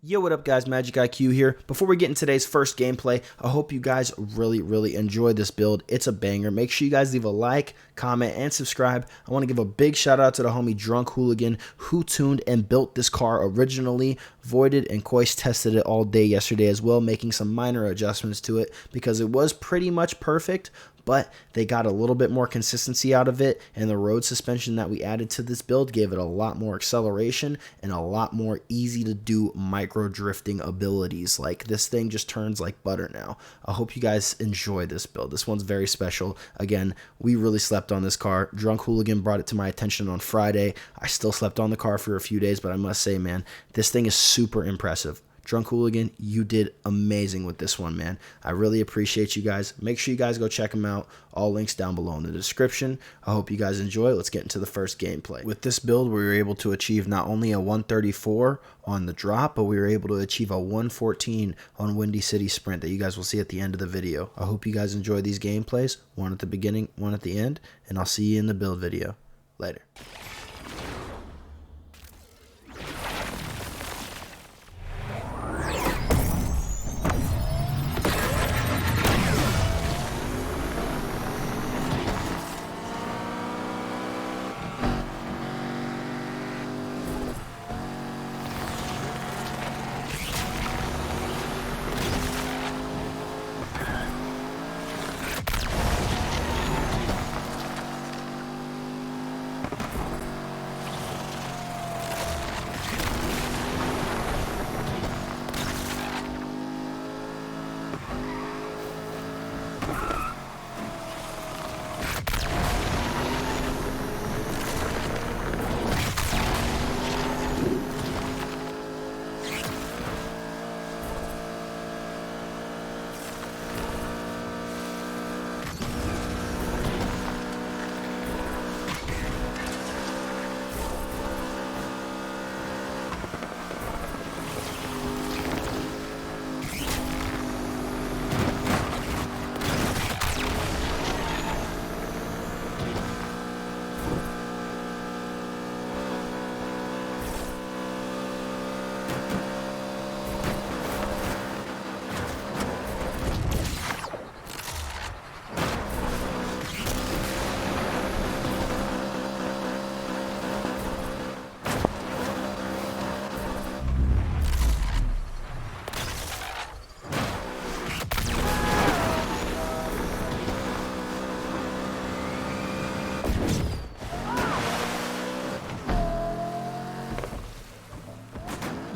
Yo, what up guys, MxgicIQ here. Before we get into today's first gameplay, I hope you guys really enjoy this build. It's a banger. Make sure you guys leave a like, comment, and subscribe. I want to give a big shout out to the homie Drunk Hooligan who tuned and built this car originally. Voided and Quoise tested it all day yesterday as well, making some minor adjustments to it because it was pretty much perfect, but they got a little bit more consistency out of it, and the road suspension that we added to this build gave it a lot more acceleration and a lot more easy to do micro drifting abilities. Like, this thing just turns like butter now. I hope you guys enjoy this build. This one's very special. Again, we really slept on this car. Drunk Hooligan brought it to my attention on Friday. I still slept on the car for a few days, but I must say, man, this thing is super impressive. Drunk Hooligan, you did amazing with this one, man. I really appreciate you guys. Make sure you guys go check them out. All links down below in the description. I hope you guys enjoy. Let's get into the first gameplay. With this build, we were able to achieve not only a 134 on the drop, but we were able to achieve a 114 on Windy City Sprint that you guys will see at the end of the video. I hope you guys enjoy these gameplays. One at the beginning, one at the end, and I'll see you in the build video. Later.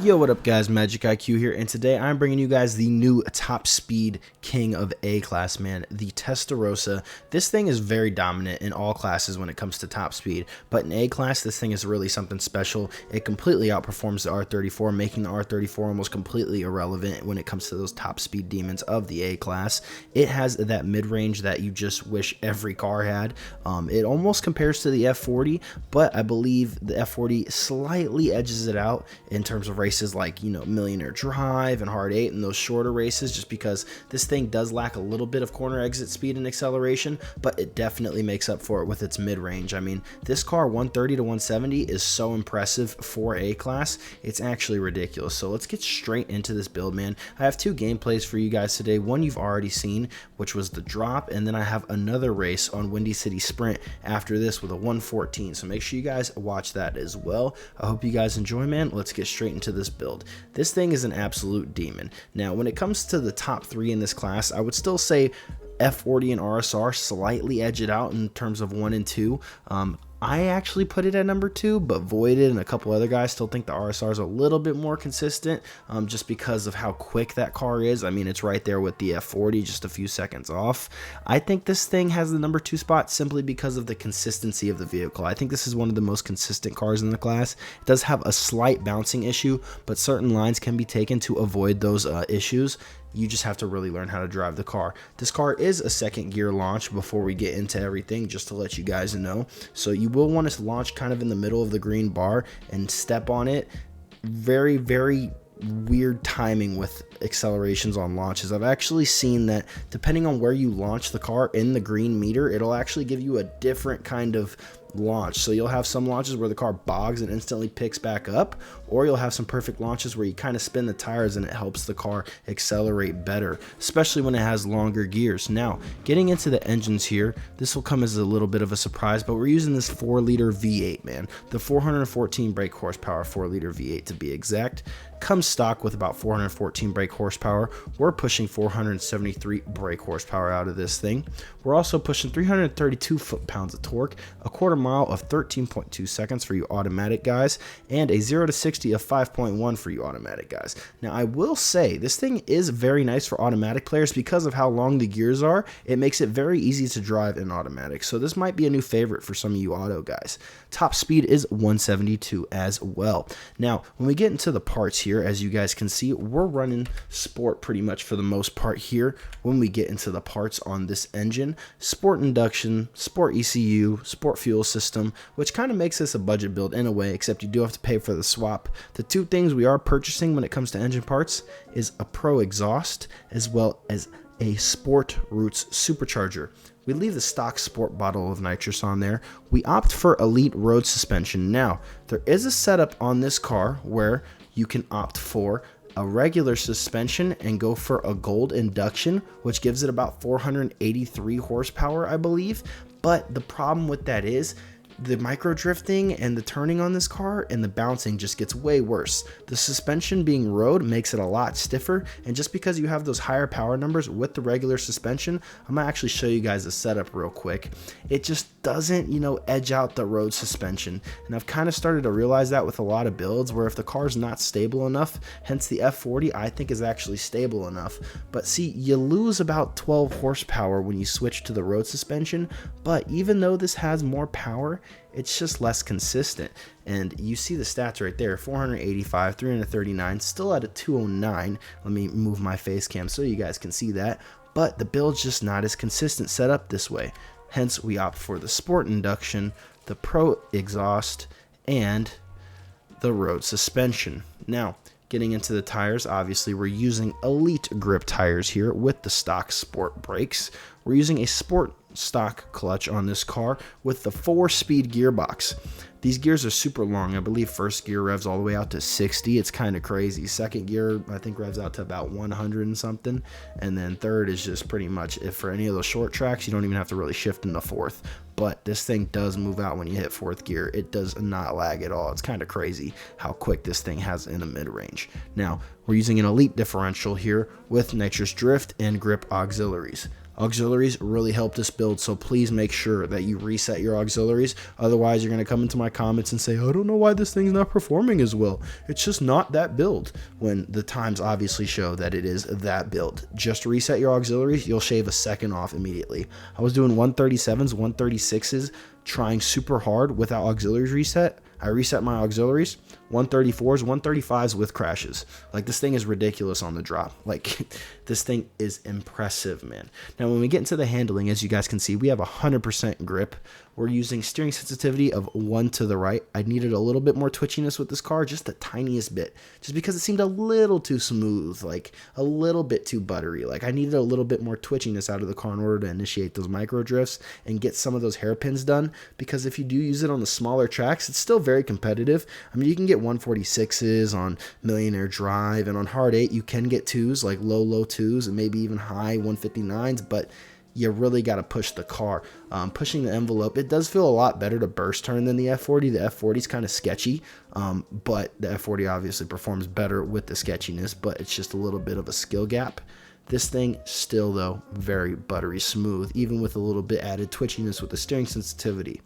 Yo, what up guys, MxgicIQ here, and today I'm bringing you guys the new top speed king of A-class, man, the Testarossa. This thing is very dominant in all classes when it comes to top speed, but in A-class, this thing is really something special. It completely outperforms the R34, making the R34 almost completely irrelevant when it comes to those top speed demons of the A-class. It has that mid-range that you just wish every car had. It almost compares to the F40, but I believe the F40 slightly edges it out in terms of races like, you know, Millionaire Drive and Hard 8 and those shorter races, just because this thing does lack a little bit of corner exit speed and acceleration, but it definitely makes up for it with its mid-range. I mean, this car 130 to 170 is so impressive for A-class. It's actually ridiculous. So let's get straight into this build, man. I have two gameplays for you guys today. One you've already seen, which was the drop, and then I have another race on Windy City Sprint after this with a 114. So make sure you guys watch that as well. I hope you guys enjoy, man. Let's get straight into this build. This thing is an absolute demon. Now, when it comes to the top three in this class, I would still say F40 and RSR slightly edge it out in terms of 1 and 2. I actually put it at number 2, but Voided and a couple other guys still think the RSR is a little bit more consistent, just because of how quick that car is. I mean, it's right there with the F40, just a few seconds off. I think this thing has the number 2 spot simply because of the consistency of the vehicle. I think this is one of the most consistent cars in the class. It does have a slight bouncing issue, but certain lines can be taken to avoid those issues. You just have to really learn how to drive the car. This car is a second gear launch before we get into everything, just to let you guys know. So you will want to launch kind of in the middle of the green bar and step on it. Very weird timing with accelerations on launches. I've actually seen that depending on where you launch the car in the green meter, it'll actually give you a different kind of launch. So you'll have some launches where the car bogs and instantly picks back up, or you'll have some perfect launches where you kind of spin the tires and it helps the car accelerate better, especially when it has longer gears. Now, getting into the engines here, this will come as a little bit of a surprise, but we're using this 4-liter V8, man. The 414 brake horsepower 4-liter V8 to be exact. Comes stock with about 414 brake horsepower. We're pushing 473 brake horsepower out of this thing. We're also pushing 332 foot-pounds of torque, a quarter mile of 13.2 seconds for you automatic guys, and a 0 to 60 of 5.1 for you automatic guys. Now, I will say this thing is very nice for automatic players because of how long the gears are. It makes it very easy to drive in automatic, so this might be a new favorite for some of you auto guys. Top speed is 172 as well. Now, when we get into the parts here, as you guys can see, we're running sport pretty much for the most part here. When we get into the parts on this engine, sport induction, sport ECU, sport fuel system, which kind of makes this a budget build in a way, except you do have to pay for the swap. The two things we are purchasing when it comes to engine parts is a Pro exhaust as well as a Sport Roots supercharger. We leave the stock sport bottle of nitrous on there. We opt for Elite road suspension. Now, there is a setup on this car where you can opt for a regular suspension and go for a gold induction, which gives it about 483 horsepower, I believe. But the problem with that is the micro drifting and the turning on this car and the bouncing just gets way worse. The suspension being road makes it a lot stiffer, and just because you have those higher power numbers with the regular suspension, I'm gonna actually show you guys the setup real quick. It just doesn't, edge out the road suspension, and I've kind of started to realize that with a lot of builds where if the car's not stable enough, hence the F40 I think is actually stable enough. But see, you lose about 12 horsepower when you switch to the road suspension, but even though this has more power, it's just less consistent. And you see the stats right there, 485, 339, still at a 209. Let me move my face cam so you guys can see that. But the build's just not as consistent set up this way. Hence, we opt for the Sport Induction, the Pro Exhaust, and the road suspension. Now, getting into the tires, obviously we're using Elite grip tires here with the stock Sport brakes. We're using a Sport stock clutch on this car with the 4-speed gearbox. These gears are super long. I believe first gear revs all the way out to 60. It's kind of crazy. Second gear, I think, revs out to about 100 and something. And then third is just pretty much, if for any of those short tracks, you don't even have to really shift into fourth. But this thing does move out when you hit fourth gear. It does not lag at all. It's kind of crazy how quick this thing has in the mid-range. Now, we're using an Elite differential here with nitrous drift and grip auxiliaries. Auxiliaries really help this build, so please make sure that you reset your auxiliaries. Otherwise, you're going to come into my comments and say, I don't know why this thing's not performing as well. It's just not that build, when the times obviously show that it is that build. Just reset your auxiliaries, you'll shave a second off immediately. I was doing 137s, 136s, trying super hard without auxiliaries reset. I reset my auxiliaries, 134s, 135s with crashes. Like, this thing is ridiculous on the drop. Like, this thing is impressive, man. Now, when we get into the handling, as you guys can see, we have 100% grip. We're using steering sensitivity of 1 to the right. I needed a little bit more twitchiness with this car, just the tiniest bit, just because it seemed a little too smooth, like a little bit too buttery. Like, I needed a little bit more twitchiness out of the car in order to initiate those micro drifts and get some of those hairpins done, because if you do use it on the smaller tracks, it's still very competitive. I mean, you can get 146s on Millionaire Drive, and on Hard 8, you can get 2s, like low 2s, and maybe even high 159s, but you really got to push the car. Pushing the envelope, it does feel a lot better to burst turn than the F40. The F40 is kind of sketchy, but the F40 obviously performs better with the sketchiness, but it's just a little bit of a skill gap. This thing still, though, very buttery smooth, even with a little bit added twitchiness with the steering sensitivity.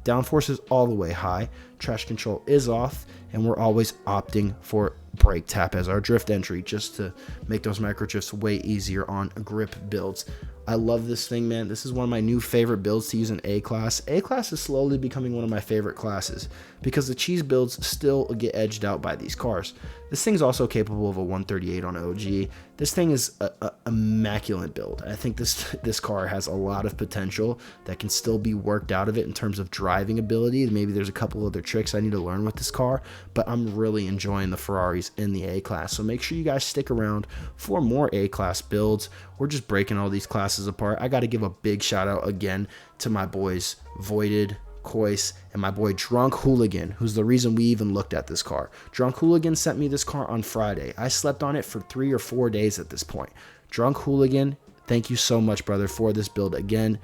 Downforce is all the way high, traction control is off, and we're always opting for brake tap as our drift entry, just to make those micro drifts way easier on grip builds. I love this thing, man. This is one of my new favorite builds to use in A-Class. A-Class is slowly becoming one of my favorite classes because the cheese builds still get edged out by these cars. This thing's also capable of a 138 on OG. This thing is a immaculate build. I think this car has a lot of potential that can still be worked out of it in terms of driving ability. Maybe there's a couple other tricks I need to learn with this car, but I'm really enjoying the Ferraris in the A-Class. So make sure you guys stick around for more A-Class builds. We're just breaking all these classes apart. I got to give a big shout out again to my boys Voided, Quoise, and my boy Drunk Hooligan, who's the reason we even looked at this car. Drunk Hooligan sent me this car on Friday. I slept on it for 3 or 4 days at this point. Drunk Hooligan, thank you so much, brother, for this build again.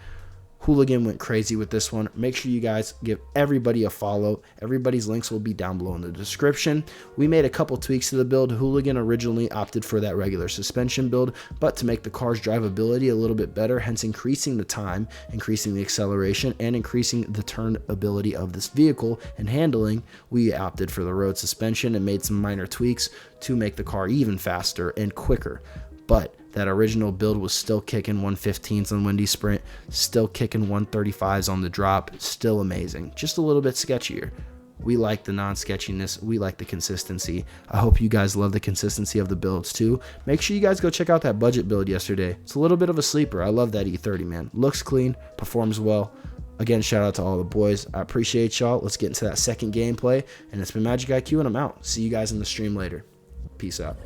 Hooligan went crazy with this one. Make sure you guys give everybody a follow. Everybody's links will be down below in the description. We made a couple tweaks to the build. Hooligan originally opted for that regular suspension build, but to make the car's drivability a little bit better, hence increasing the time, increasing the acceleration, and increasing the turnability of this vehicle and handling, we opted for the road suspension and made some minor tweaks to make the car even faster and quicker. But that original build was still kicking 115s on Windy Sprint, still kicking 135s on the drop, still amazing. Just a little bit sketchier. We like the non-sketchiness. We like the consistency. I hope you guys love the consistency of the builds too. Make sure you guys go check out that budget build yesterday. It's a little bit of a sleeper. I love that E30, man. Looks clean, performs well. Again, shout out to all the boys. I appreciate y'all. Let's get into that second gameplay. And it's been MxgicIQ, and I'm out. See you guys in the stream later. Peace out.